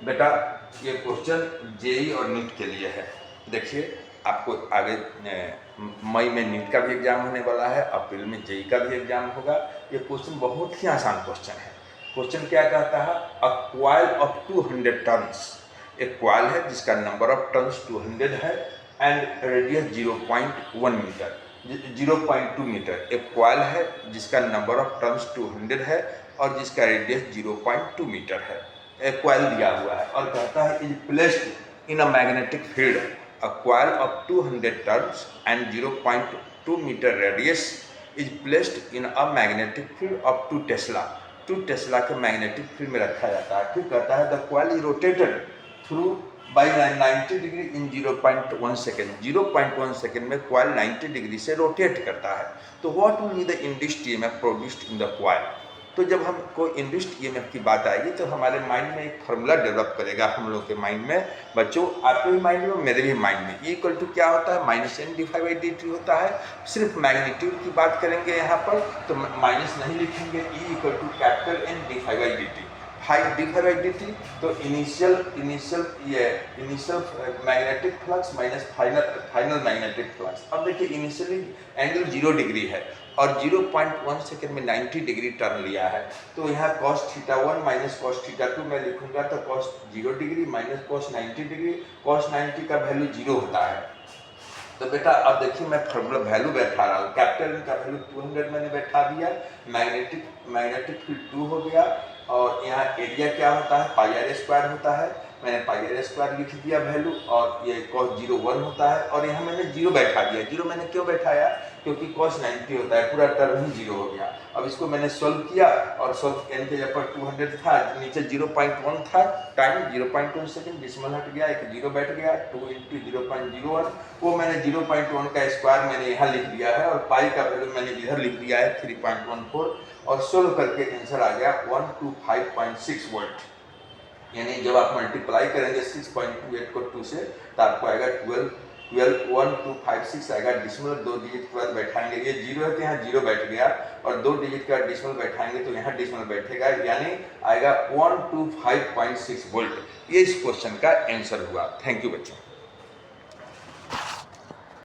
बेटा ये question JEE और नीट के लिए है। देखिए आपको आगे मई में नीट का भी एग्जाम होने वाला है, अप्रैल में जेई का भी एग्जाम होगा। ये क्वेश्चन बहुत ही आसान क्वेश्चन है। क्वेश्चन क्या कहता है, अ क्वाइल ऑफ 200 टन्स, एक क्वाइल है जिसका नंबर ऑफ टन्स 200 है एंड रेडियस 0.1 मीटर, 0.2 मीटर। एक क्वाइल है जिसका नंबर ऑफ टन्स 200 है और जिसका रेडियस 0.2 मीटर है। एक क्वाइल दिया हुआ है और कहता है is placed in a magnetic field, a coil of 200 turns and 0.2 metre radius is placed in a magnetic field of 2 tesla. 2 tesla के मैग्नेटिक फील्ड में रखा जाता है। फिर कहता है the coil is rotated through by 90 degree in 0.1 second. 0.1 second में coil 90 degree से रोटेट करता है। तो what will be the induced EMF produced in the coil. तो जब हमको इंड्यूस्ड ईएमएफ की बात आएगी तो हमारे माइंड में एक फार्मूला डेवलप करेगा, हम लोग के माइंड में, बच्चों आपके भी माइंड में मेरे भी माइंड में। इक्वल टू क्या होता है, minus N divide by D T होता है। सिर्फ मैग्नीट्यूड की बात करेंगे यहाँ पर तो माइनस नहीं लिखेंगे, E equal to capital N divide by D T, five divide by D T. तो initial magnetic flux minus final magnetic flux. अब देखिए इनिशियली एंगल 0 डिग्री है और 0.1 सेकेंड में 90 डिग्री टर्न लिया है। तो यहाँ cos θ1 माइनस cos θ2 मैं लिखूंगा तो cos 0 degree minus cos 90 degree, cos 90 का वैल्यू 0 होता है। तो बेटा अब देखिए मैं फार्मूला वैल्यू बैठा रहा हूँ, कैपिटल का वैल्यू 200 मैंने बैठा दिया, मैग्नेटिक फील्ड 2 हो गया और यहाँ एरिया क्या होता है, पाई आर स्क्वायर होता है। मैंने पाई आर स्क्वायर लिख दिया वैल्यू और ये cos 0 1 होता है और यहाँ मैंने 0 बैठा दिया। 0 मैंने क्यों बैठाया, क्योंकि cos 90 होता है, पूरा टर्म ही 0 हो गया। अब इसको मैंने सोल्व किया और सोल्व एन के ऊपर 200 था, नीचे 0.1 था, टाइम 0.1 सेकेंड, डिसिमल हट गया, एक 0 बैठ गया, 2 × 0.01, वो मैंने 0.1 का स्क्वायर मैंने यहाँ लिख दिया है और पाई का वैल्यू मैंने इधर लिख दिया है 3.14 और सोल्व करके आंसर आ गया 125.6 वोल्ट। यानी जब आप मल्टीप्लाई करेंगे 6.28 को 2 से तो आपको आएगा 1256 आएगा। डिसिमल 2 डिजिट के बाद बैठाएंगे, ये 0 है तो यहाँ 0 बैठ गया और 2 डिजिट का डिसिमल बैठाएंगे तो यहाँ डिसिमल बैठेगा, यानी आएगा 125.6 वोल्ट। ये इस क्वेश्चन का आंसर हुआ। थैंक यू बच्चों।